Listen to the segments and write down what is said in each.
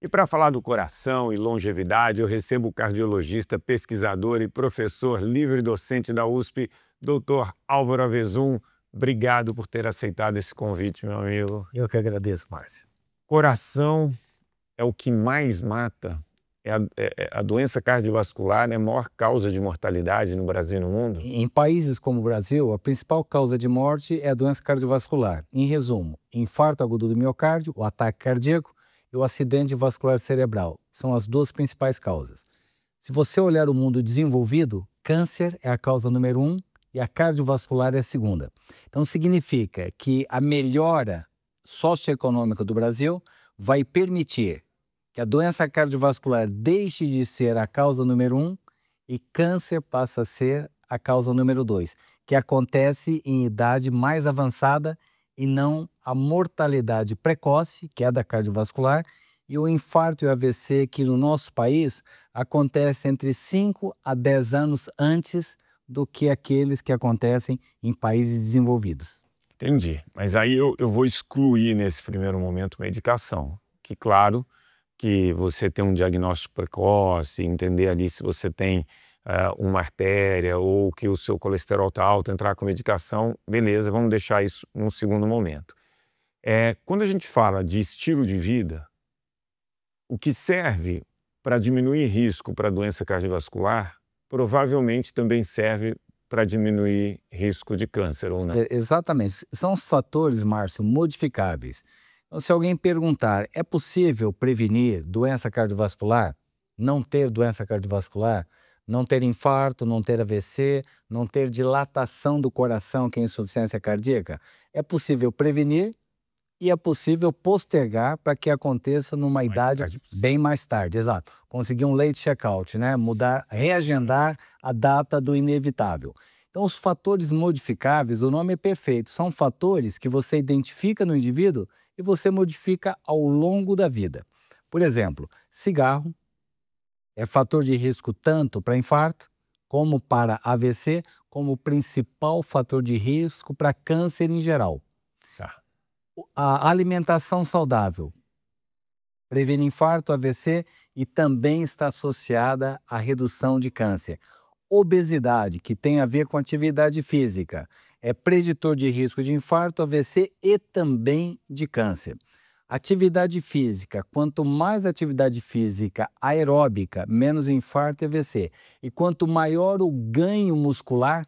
E para falar do coração e longevidade, eu recebo o cardiologista, pesquisador e professor livre-docente da USP, Dr. Álvaro Avezum. Obrigado por ter aceitado esse convite, meu amigo. Eu que agradeço, Márcio. Coração é o que mais mata. A doença cardiovascular é a maior causa de mortalidade no Brasil e no mundo? Em países como o Brasil, a principal causa de morte é a doença cardiovascular. Em resumo, infarto agudo do miocárdio, o ataque cardíaco e o acidente vascular cerebral. São as duas principais causas. Se você olhar o mundo desenvolvido, câncer é a causa número 1 e a cardiovascular é a segunda. Então significa que a melhora socioeconômica do Brasil vai permitir que a doença cardiovascular deixe de ser a causa número 1 e câncer passa a ser a causa número 2, que acontece em idade mais avançada e não a mortalidade precoce, que é a da cardiovascular, e o infarto e o AVC, que no nosso país acontece entre 5 a 10 anos antes do que aqueles que acontecem em países desenvolvidos. Entendi. Mas aí eu vou excluir nesse primeiro momento medicação, que claro que você tem um diagnóstico precoce, entender ali se você tem uma artéria ou que o seu colesterol está alto, entrar com medicação, beleza, vamos deixar isso num segundo momento. Quando a gente fala de estilo de vida, o que serve para diminuir risco para doença cardiovascular, provavelmente também serve para diminuir risco de câncer, ou não? Exatamente. São os fatores, Márcio, modificáveis. Então, se alguém perguntar, é possível prevenir doença cardiovascular? Não ter doença cardiovascular? Não ter infarto, não ter AVC, não ter dilatação do coração, que é insuficiência cardíaca? É possível prevenir e é possível postergar para que aconteça numa idade bem mais tarde. Exato. Conseguir um late check-out, né? Mudar, reagendar a data do inevitável. Então, os fatores modificáveis, o nome é perfeito, são fatores que você identifica no indivíduo e você modifica ao longo da vida. Por exemplo, cigarro é fator de risco tanto para infarto, como para AVC, como o principal fator de risco para câncer em geral. Tá. A alimentação saudável previne infarto, AVC e também está associada à redução de câncer. Obesidade, que tem a ver com atividade física, é preditor de risco de infarto, AVC e também de câncer. Atividade física, quanto mais atividade física aeróbica, menos infarto e AVC. E quanto maior o ganho muscular,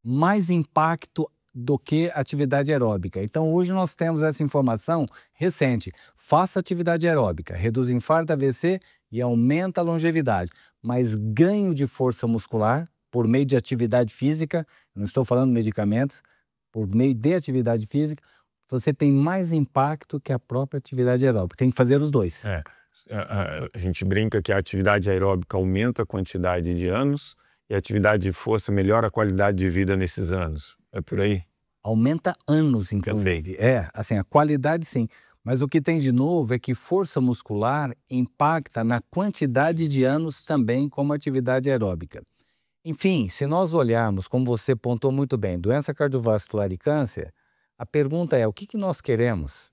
mais impacto do que atividade aeróbica. Então hoje nós temos essa informação recente. Faça atividade aeróbica, reduz infarto, AVC e aumenta a longevidade. Mas ganho de força muscular por meio de atividade física, não estou falando de medicamentos, por meio de atividade física, você tem mais impacto que a própria atividade aeróbica. Tem que fazer os dois. A gente brinca que a atividade aeróbica aumenta a quantidade de anos e a atividade de força melhora a qualidade de vida nesses anos. É por aí? Aumenta anos, inclusive. Assim, a qualidade sim. Mas o que tem de novo é que força muscular impacta na quantidade de anos também como atividade aeróbica. Enfim, se nós olharmos, como você pontuou muito bem, doença cardiovascular e câncer, a pergunta é o que nós queremos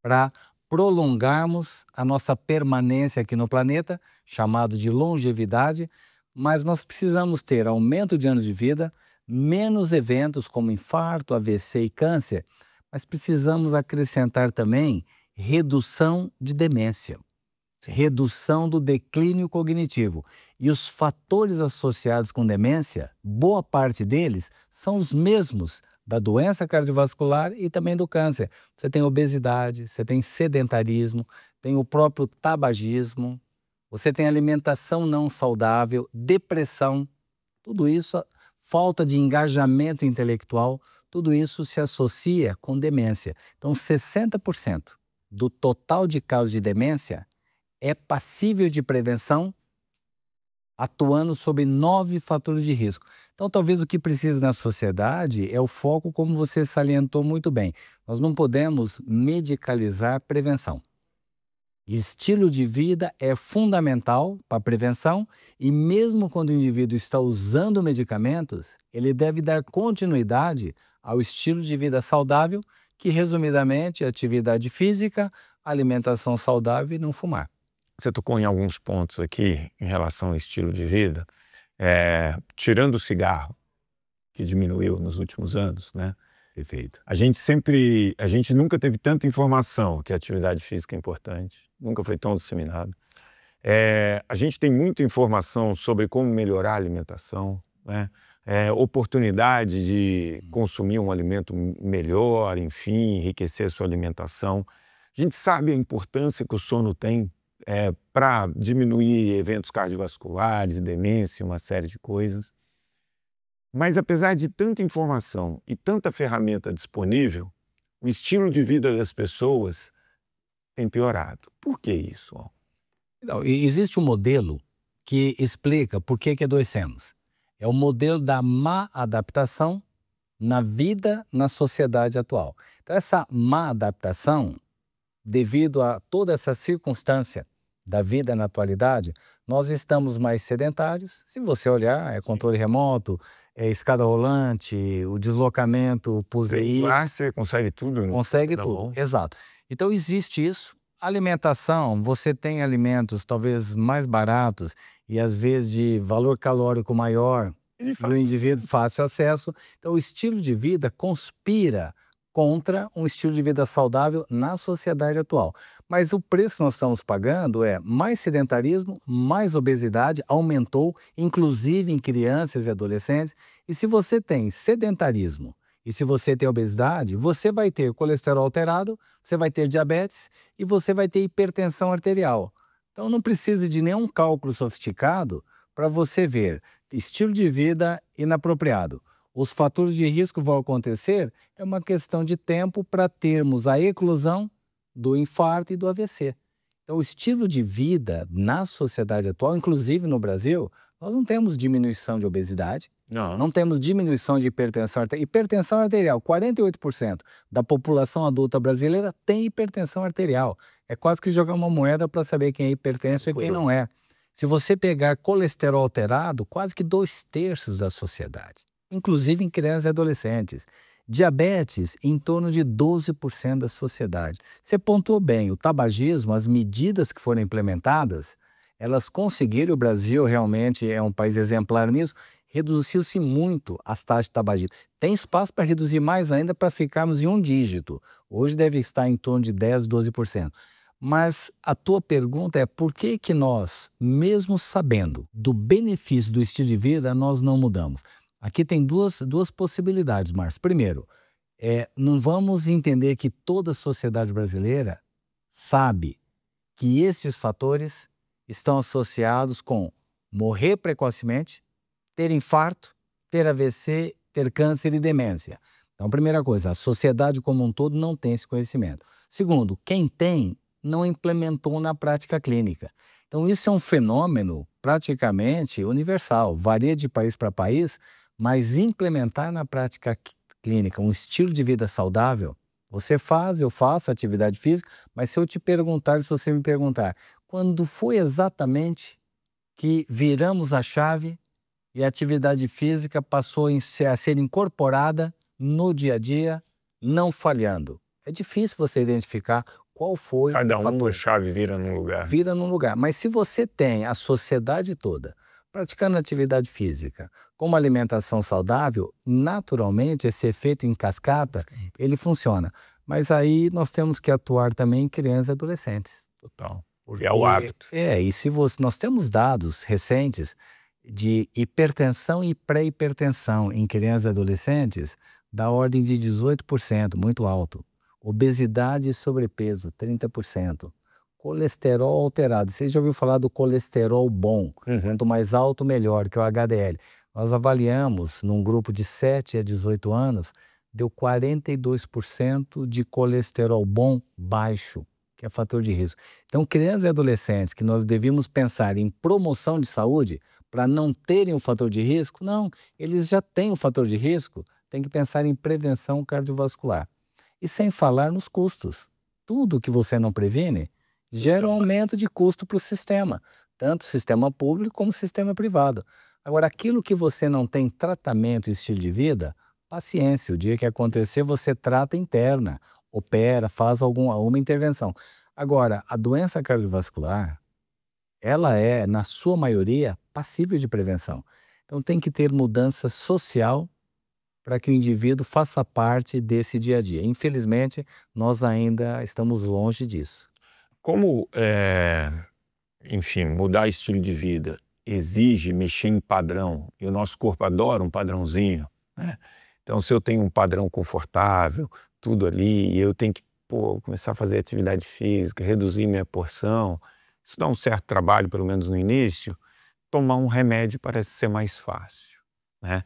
para prolongarmos a nossa permanência aqui no planeta, chamado de longevidade, mas nós precisamos ter aumento de anos de vida, menos eventos como infarto, AVC e câncer, mas precisamos acrescentar também redução de demência, redução do declínio cognitivo. E os fatores associados com demência, boa parte deles, são os mesmos da doença cardiovascular e também do câncer. Você tem obesidade, você tem sedentarismo, tem o próprio tabagismo, você tem alimentação não saudável, depressão, tudo isso, falta de engajamento intelectual, tudo isso se associa com demência. Então, 60% do total de casos de demência é passível de prevenção atuando sobre 9 fatores de risco. Então, talvez o que precisa na sociedade é o foco, como você salientou muito bem. Nós não podemos medicalizar prevenção. Estilo de vida é fundamental para a prevenção e mesmo quando o indivíduo está usando medicamentos, ele deve dar continuidade ao estilo de vida saudável, que resumidamente é atividade física, alimentação saudável e não fumar. Você tocou em alguns pontos aqui em relação ao estilo de vida, tirando o cigarro, que diminuiu nos últimos anos, né? Perfeito. A gente nunca teve tanta informação que a atividade física é importante, nunca foi tão disseminado. A gente tem muita informação sobre como melhorar a alimentação, né? Oportunidade de consumir um alimento melhor, enfim, enriquecer a sua alimentação. A gente sabe a importância que o sono tem para diminuir eventos cardiovasculares, demência, uma série de coisas. Mas apesar de tanta informação e tanta ferramenta disponível, o estilo de vida das pessoas tem piorado. Por que isso? Não, existe um modelo que explica por que adoecemos. É o modelo da má adaptação na vida, na sociedade atual. Então, essa má adaptação, devido a toda essa circunstância da vida na atualidade, nós estamos mais sedentários. Se você olhar, é controle remoto, é escada rolante, o deslocamento por VI. Lá você consegue tudo, né? Consegue tudo, exato. Então existe isso. Alimentação, você tem alimentos talvez mais baratos e às vezes de valor calórico maior do indivíduo, fácil acesso. Então o estilo de vida conspira contra um estilo de vida saudável na sociedade atual. Mas o preço que nós estamos pagando é mais sedentarismo, mais obesidade, aumentou, inclusive em crianças e adolescentes. E se você tem sedentarismo e se você tem obesidade, você vai ter colesterol alterado, você vai ter diabetes e você vai ter hipertensão arterial. Então não precisa de nenhum cálculo sofisticado para você ver estilo de vida inapropriado. Os fatores de risco vão acontecer, é uma questão de tempo para termos a eclosão do infarto e do AVC. Então, o estilo de vida na sociedade atual, inclusive no Brasil, nós não temos diminuição de obesidade, não temos diminuição de hipertensão arterial. Hipertensão arterial, 48% da população adulta brasileira tem hipertensão arterial. É quase que jogar uma moeda para saber quem é hipertenso e quem não é. Se você pegar colesterol alterado, quase que 2/3 da sociedade, inclusive em crianças e adolescentes. Diabetes, em torno de 12% da sociedade. Você pontuou bem, o tabagismo, as medidas que foram implementadas, elas conseguiram, o Brasil realmente é um país exemplar nisso, reduziu-se muito as taxas de tabagismo. Tem espaço para reduzir mais ainda para ficarmos em um dígito. Hoje deve estar em torno de 10%, 12%. Mas a tua pergunta é por que que nós, mesmo sabendo do benefício do estilo de vida, nós não mudamos? Aqui tem duas possibilidades, Márcio. Primeiro, não vamos entender que toda a sociedade brasileira sabe que esses fatores estão associados com morrer precocemente, ter infarto, ter AVC, ter câncer e demência. Então, primeira coisa, a sociedade como um todo não tem esse conhecimento. Segundo, quem tem não implementou na prática clínica. Então, isso é um fenômeno praticamente universal, varia de país para país, mas implementar na prática clínica um estilo de vida saudável, você faz, eu faço atividade física, mas se eu te perguntar, se você me perguntar, quando foi exatamente que viramos a chave e a atividade física passou a ser incorporada no dia a dia, não falhando? É difícil você identificar qual foi Cada a chave vira num lugar. Vira num lugar. Mas se você tem a sociedade toda praticando atividade física, com uma alimentação saudável, naturalmente esse efeito em cascata, ele funciona. Mas aí nós temos que atuar também em crianças e adolescentes. Total. Porque é o hábito. E se nós temos dados recentes de hipertensão e pré-hipertensão em crianças e adolescentes da ordem de 18%, muito alto. Obesidade e sobrepeso, 30%. Colesterol alterado. Você já ouviu falar do colesterol bom? Quanto mais alto, melhor, que é o HDL. Nós avaliamos, num grupo de 7 a 18 anos, deu 42% de colesterol bom baixo, que é fator de risco. Então, crianças e adolescentes que nós devíamos pensar em promoção de saúde para não terem o fator de risco, não, eles já têm o fator de risco, tem que pensar em prevenção cardiovascular. E sem falar nos custos. Tudo que você não previne gera um aumento de custo para o sistema, tanto o sistema público como o sistema privado. Agora, aquilo que você não tem tratamento e estilo de vida, paciência, o dia que acontecer você trata interna, opera, faz alguma intervenção. Agora, a doença cardiovascular, ela é, na sua maioria, passível de prevenção. Então tem que ter mudança social para que o indivíduo faça parte desse dia a dia. Infelizmente, nós ainda estamos longe disso. Como, enfim, mudar estilo de vida exige mexer em padrão, e o nosso corpo adora um padrãozinho, né? Então, se eu tenho um padrão confortável, tudo ali, e eu tenho que, começar a fazer atividade física, reduzir minha porção, isso dá um certo trabalho, pelo menos no início. Tomar um remédio parece ser mais fácil, né?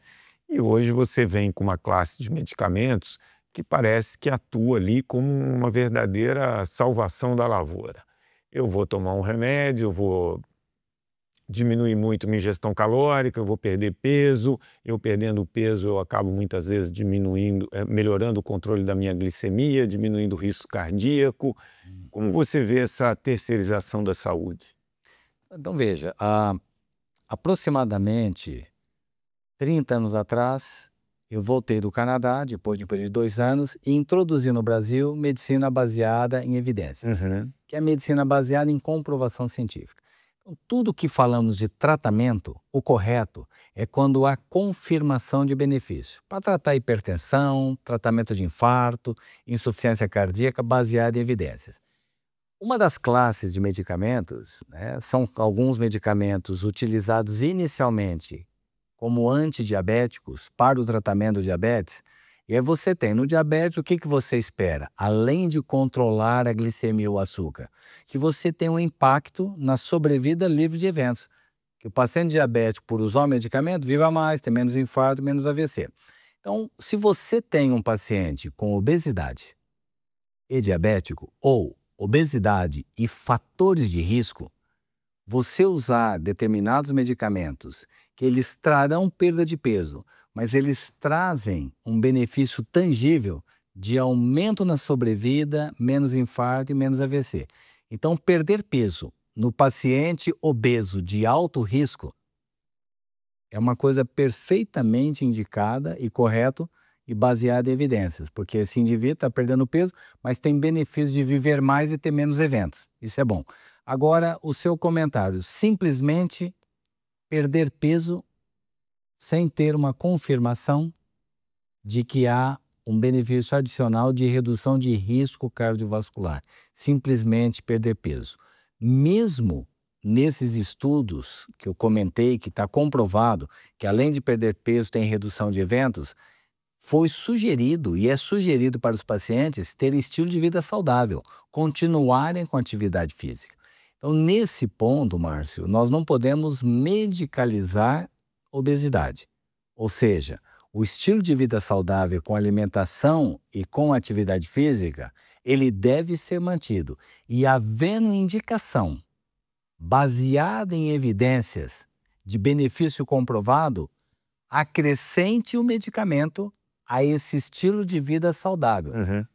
E hoje você vem com uma classe de medicamentos que parece que atua ali como uma verdadeira salvação da lavoura. Eu vou tomar um remédio, eu vou diminuir muito minha ingestão calórica, eu vou perder peso, eu perdendo peso eu acabo muitas vezes diminuindo, melhorando o controle da minha glicemia, diminuindo o risco cardíaco. Como você vê essa terceirização da saúde? Então veja, aproximadamente 30 anos atrás, eu voltei do Canadá, depois de um período de 2 anos, e introduzi no Brasil medicina baseada em evidências, que é a medicina baseada em comprovação científica. Então, tudo que falamos de tratamento, o correto é quando há confirmação de benefício. Para tratar hipertensão, tratamento de infarto, insuficiência cardíaca, baseada em evidências. Uma das classes de medicamentos, né, são alguns medicamentos utilizados inicialmente como antidiabéticos para o tratamento do diabetes. E aí você tem no diabetes, o que você espera? Além de controlar a glicemia e o açúcar, que você tenha um impacto na sobrevida livre de eventos. Que o paciente diabético, por usar o medicamento, viva mais, tem menos infarto, menos AVC. Então, se você tem um paciente com obesidade e diabético, ou obesidade e fatores de risco, você usar determinados medicamentos que eles trarão perda de peso, mas eles trazem um benefício tangível de aumento na sobrevida, menos infarto e menos AVC. Então, perder peso no paciente obeso de alto risco é uma coisa perfeitamente indicada e correta e baseada em evidências, porque esse indivíduo está perdendo peso, mas tem benefício de viver mais e ter menos eventos. Isso é bom. Agora, o seu comentário, simplesmente perder peso sem ter uma confirmação de que há um benefício adicional de redução de risco cardiovascular. Simplesmente perder peso. Mesmo nesses estudos que eu comentei, que está comprovado que além de perder peso tem redução de eventos, foi sugerido e é sugerido para os pacientes terem estilo de vida saudável, continuarem com atividade física. Então, nesse ponto, Márcio, nós não podemos medicalizar obesidade. Ou seja, o estilo de vida saudável com alimentação e com atividade física, ele deve ser mantido. E havendo indicação baseada em evidências de benefício comprovado, acrescente o medicamento a esse estilo de vida saudável.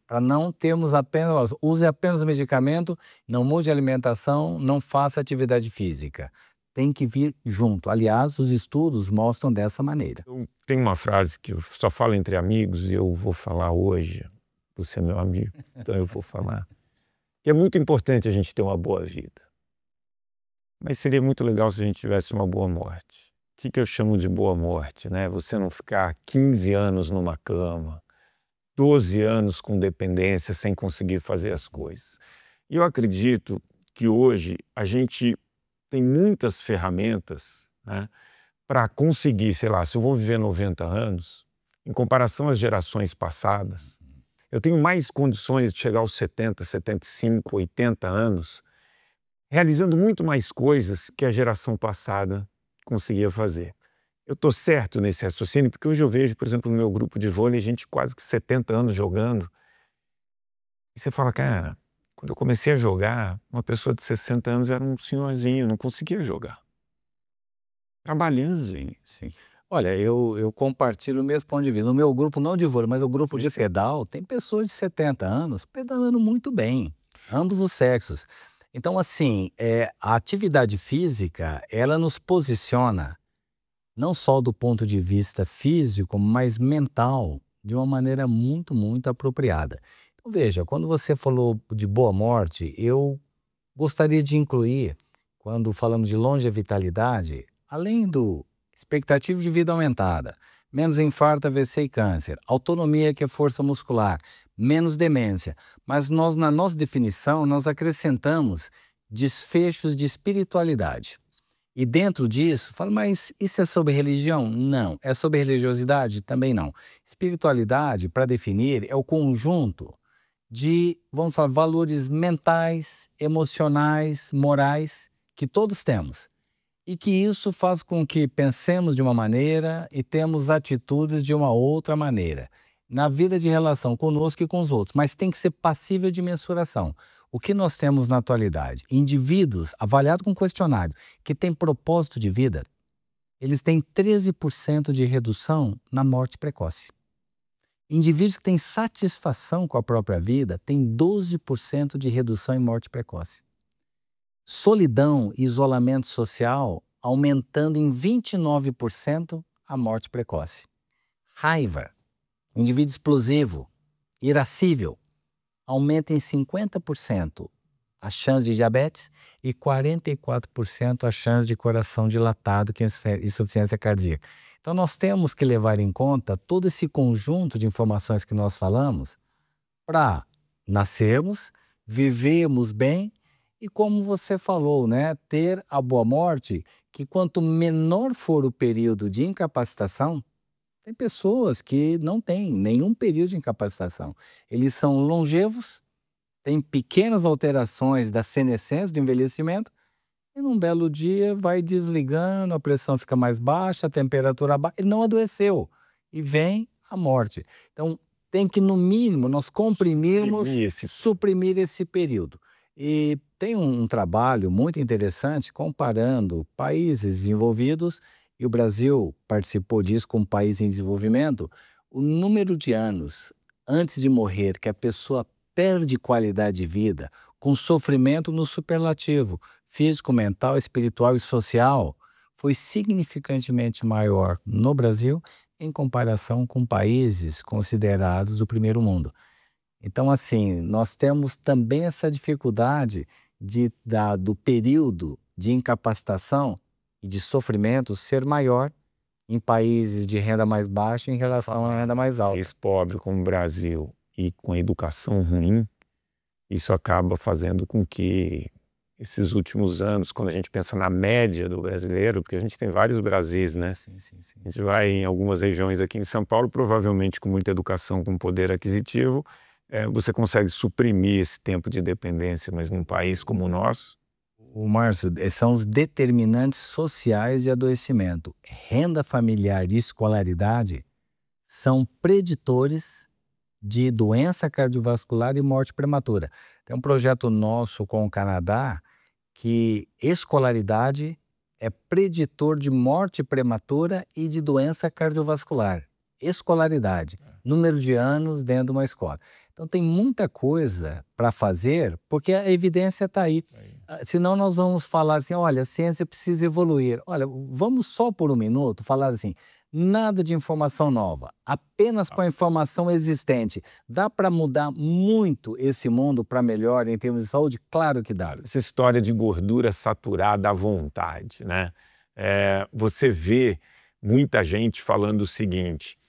Para não termos apenas, use apenas o medicamento, não mude a alimentação, não faça atividade física. Tem que vir junto. Aliás, os estudos mostram dessa maneira. Tem uma frase que eu só falo entre amigos e eu vou falar hoje, você é meu amigo, então eu vou falar, que é muito importante a gente ter uma boa vida. Mas seria muito legal se a gente tivesse uma boa morte. O que eu chamo de boa morte, né? Você não ficar 15 anos numa cama, 12 anos com dependência sem conseguir fazer as coisas. E eu acredito que hoje a gente tem muitas ferramentas, né, para conseguir, sei lá, se eu vou viver 90 anos, em comparação às gerações passadas, eu tenho mais condições de chegar aos 70, 75, 80 anos, realizando muito mais coisas que a geração passada conseguia fazer. Eu estou certo nesse raciocínio, porque hoje eu vejo, por exemplo, no meu grupo de vôlei, gente quase que 70 anos jogando. E você fala, cara, quando eu comecei a jogar, uma pessoa de 60 anos era um senhorzinho, não conseguia jogar. Trabalhando. Sim. Olha, eu compartilho o mesmo ponto de vista. No meu grupo, não de vôlei, mas o grupo de pedal, tem pessoas de 70 anos pedalando muito bem, ambos os sexos. Então, assim, a atividade física, ela nos posiciona, não só do ponto de vista físico, mas mental, de uma maneira muito, muito apropriada. Então, Veja, quando você falou de boa morte, eu gostaria de incluir, quando falamos de longevidade, além do expectativa de vida aumentada, menos infarto, AVC e câncer, autonomia, que é força muscular, menos demência, mas nós, na nossa definição, nós acrescentamos desfechos de espiritualidade. E dentro disso, fala, mas isso é sobre religião? Não. É sobre religiosidade? Também não. Espiritualidade, para definir, é o conjunto de, vamos falar, valores mentais, emocionais, morais, que todos temos. E que isso faz com que pensemos de uma maneira e temos atitudes de uma outra maneira. Na vida de relação conosco e com os outros. Mas tem que ser passível de mensuração. O que nós temos na atualidade? Indivíduos, avaliados com questionário, que têm propósito de vida, eles têm 13% de redução na morte precoce. Indivíduos que têm satisfação com a própria vida têm 12% de redução em morte precoce. Solidão e isolamento social aumentando em 29% a morte precoce. Raiva, indivíduo explosivo, irascível, aumenta em 50% a chance de diabetes e 44% a chance de coração dilatado, que é insuficiência cardíaca. Então nós temos que levar em conta todo esse conjunto de informações que nós falamos para nascermos, vivermos bem e, como você falou, né, ter a boa morte, que quanto menor for o período de incapacitação, tem pessoas que não têm nenhum período de incapacitação. Eles são longevos, têm pequenas alterações da senescência, do envelhecimento, e num belo dia vai desligando, a pressão fica mais baixa, a temperatura baixa, ele não adoeceu e vem a morte. Então tem que, no mínimo, nós comprimirmos, suprimir esse período. E tem um trabalho muito interessante comparando países desenvolvidos, e o Brasil participou disso como país em desenvolvimento, o número de anos antes de morrer que a pessoa perde qualidade de vida com sofrimento no superlativo, físico, mental, espiritual e social, foi significantemente maior no Brasil em comparação com países considerados do primeiro mundo. Então, assim, nós temos também essa dificuldade do período de incapacitação e de sofrimento ser maior em países de renda mais baixa em relação à renda mais alta. País pobre como o Brasil e com educação ruim, isso acaba fazendo com que esses últimos anos, quando a gente pensa na média do brasileiro, porque a gente tem vários Brasis, né? Sim, sim, sim. A gente vai em algumas regiões aqui em São Paulo, provavelmente com muita educação, com poder aquisitivo, você consegue suprimir esse tempo de dependência, mas num país como o nosso... Márcio, são os determinantes sociais de adoecimento. Renda familiar e escolaridade são preditores de doença cardiovascular e morte prematura. Tem um projeto nosso com o Canadá que escolaridade é preditor de morte prematura e de doença cardiovascular. Escolaridade, número de anos dentro de uma escola. Então tem muita coisa para fazer, porque a evidência está aí. Senão nós vamos falar assim, olha, a ciência precisa evoluir. Olha, vamos só por um minuto falar assim, nada de informação nova, apenas com a informação existente. Dá para mudar muito esse mundo para melhor em termos de saúde? Claro que dá. Essa história de gordura saturada à vontade, né? Você vê muita gente falando o seguinte,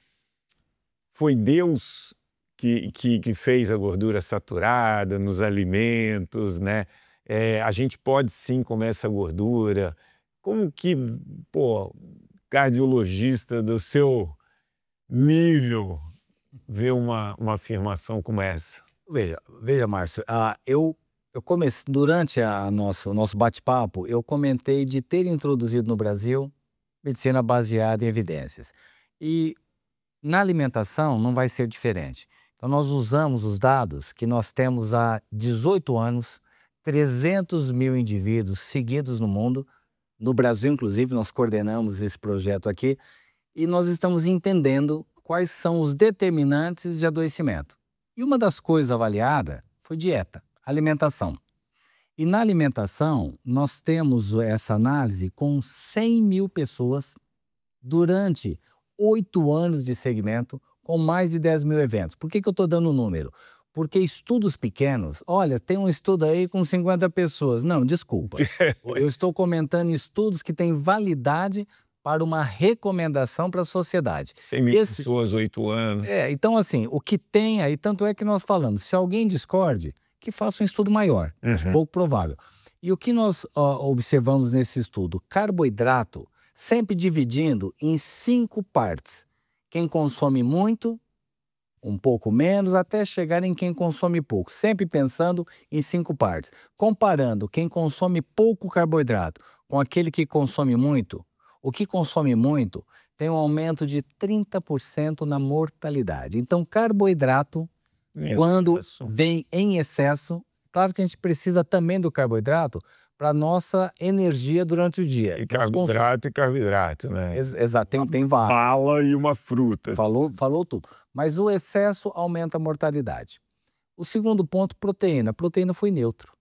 foi Deus que fez a gordura saturada nos alimentos, né? A gente pode sim comer essa gordura. Como que, cardiologista do seu nível vê uma afirmação como essa? Veja, Márcio, eu comecei, durante o nosso bate-papo, eu comentei de ter introduzido no Brasil medicina baseada em evidências. E na alimentação não vai ser diferente. Então nós usamos os dados que nós temos há 18 anos, 300 mil indivíduos seguidos no mundo, no Brasil inclusive nós coordenamos esse projeto aqui, e nós estamos entendendo quais são os determinantes de adoecimento. E uma das coisas avaliadas foi dieta, alimentação. E na alimentação nós temos essa análise com 100 mil pessoas durante 8 anos de segmento, com mais de 10 mil eventos. Por que eu estou dando o número? Porque estudos pequenos, olha, tem um estudo aí com 50 pessoas. Não, desculpa. Eu estou comentando estudos que têm validade para uma recomendação para a sociedade. 100.000 pessoas, 8 anos. Então, assim, o que tem aí, tanto é que nós falamos, se alguém discorde, que faça um estudo maior, pouco provável. E o que nós observamos nesse estudo? Carboidrato, sempre dividindo em 5 partes. Quem consome muito, um pouco menos, até chegar em quem consome pouco. Sempre pensando em 5 partes. Comparando quem consome pouco carboidrato com aquele que consome muito, o que consome muito tem um aumento de 30% na mortalidade. Então, carboidrato, quando vem em excesso, claro que a gente precisa também do carboidrato para nossa energia durante o dia. E carboidrato, né? Exato, tem vários. Bala e uma fruta. Falou tudo. Mas o excesso aumenta a mortalidade. O segundo ponto, proteína. Proteína foi neutro.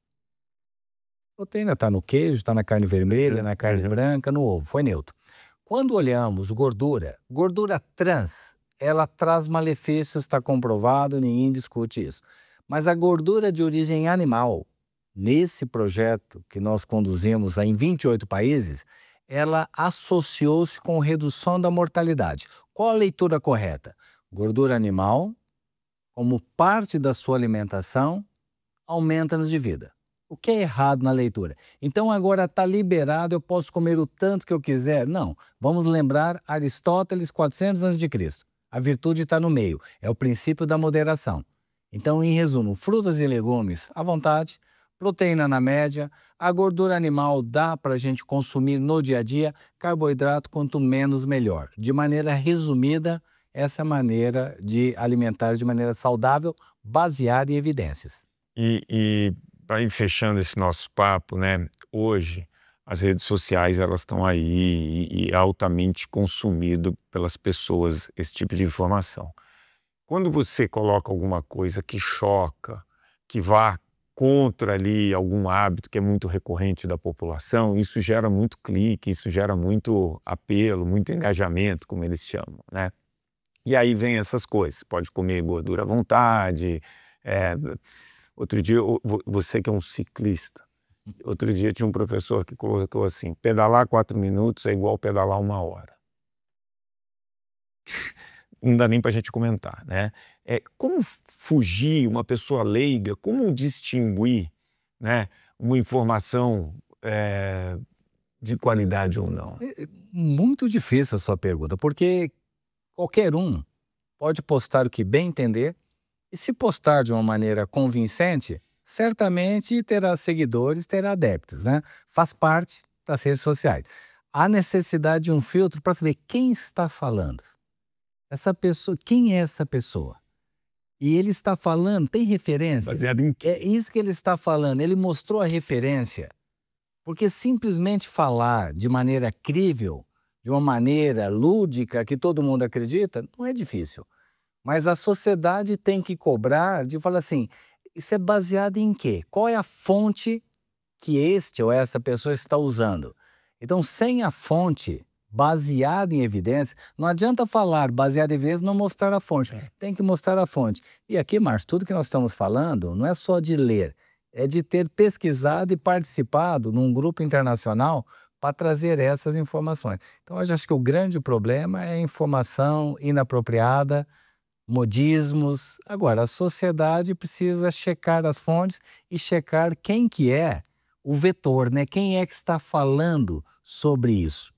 Proteína está no queijo, está na carne vermelha, na carne branca, no ovo, foi neutro. Quando olhamos gordura trans, ela traz malefícios, está comprovado, ninguém discute isso. Mas a gordura de origem animal, nesse projeto que nós conduzimos em 28 países, ela associou-se com redução da mortalidade. Qual a leitura correta? Gordura animal, como parte da sua alimentação, aumenta anos de vida. O que é errado na leitura? Então agora está liberado, eu posso comer o tanto que eu quiser? Não. Vamos lembrar Aristóteles, 400 a.C. A virtude está no meio, é o princípio da moderação. Então, em resumo, frutas e legumes à vontade, proteína na média, a gordura animal dá para a gente consumir no dia a dia, carboidrato quanto menos melhor. De maneira resumida, essa é a maneira de alimentar de maneira saudável, baseada em evidências. E para ir fechando esse nosso papo, né? Hoje as redes sociais elas estão aí e altamente consumido pelas pessoas esse tipo de informação. Quando você coloca alguma coisa que choca, que vá contra ali algum hábito que é muito recorrente da população, isso gera muito clique, isso gera muito apelo, muito engajamento, como eles chamam, né? E aí vem essas coisas, pode comer gordura à vontade. Outro dia, você que é um ciclista, outro dia tinha um professor que colocou assim, pedalar 4 minutos é igual pedalar 1 hora. Não dá nem para a gente comentar, né? Como fugir, uma pessoa leiga, como distinguir, né, uma informação de qualidade ou não? Muito difícil a sua pergunta, porque qualquer um pode postar o que bem entender e se postar de uma maneira convincente, certamente terá seguidores, terá adeptos, né? Faz parte das redes sociais. Há necessidade de um filtro para saber quem está falando. Essa pessoa, quem é essa pessoa? E ele está falando, tem referência? Baseado em quê? É isso que ele está falando, ele mostrou a referência. Porque simplesmente falar de maneira crível, de uma maneira lúdica que todo mundo acredita, não é difícil. Mas a sociedade tem que cobrar de falar assim, isso é baseado em quê? Qual é a fonte que este ou essa pessoa está usando? Então, sem a fonte baseada em evidência, não adianta falar baseado em evidência e não mostrar a fonte. Tem que mostrar a fonte. E aqui, Márcio, tudo que nós estamos falando não é só de ler, é de ter pesquisado e participado num grupo internacional para trazer essas informações. Então, eu acho que o grande problema é a informação inapropriada, modismos. Agora, a sociedade precisa checar as fontes e checar quem que é o vetor, né? Quem é que está falando sobre isso.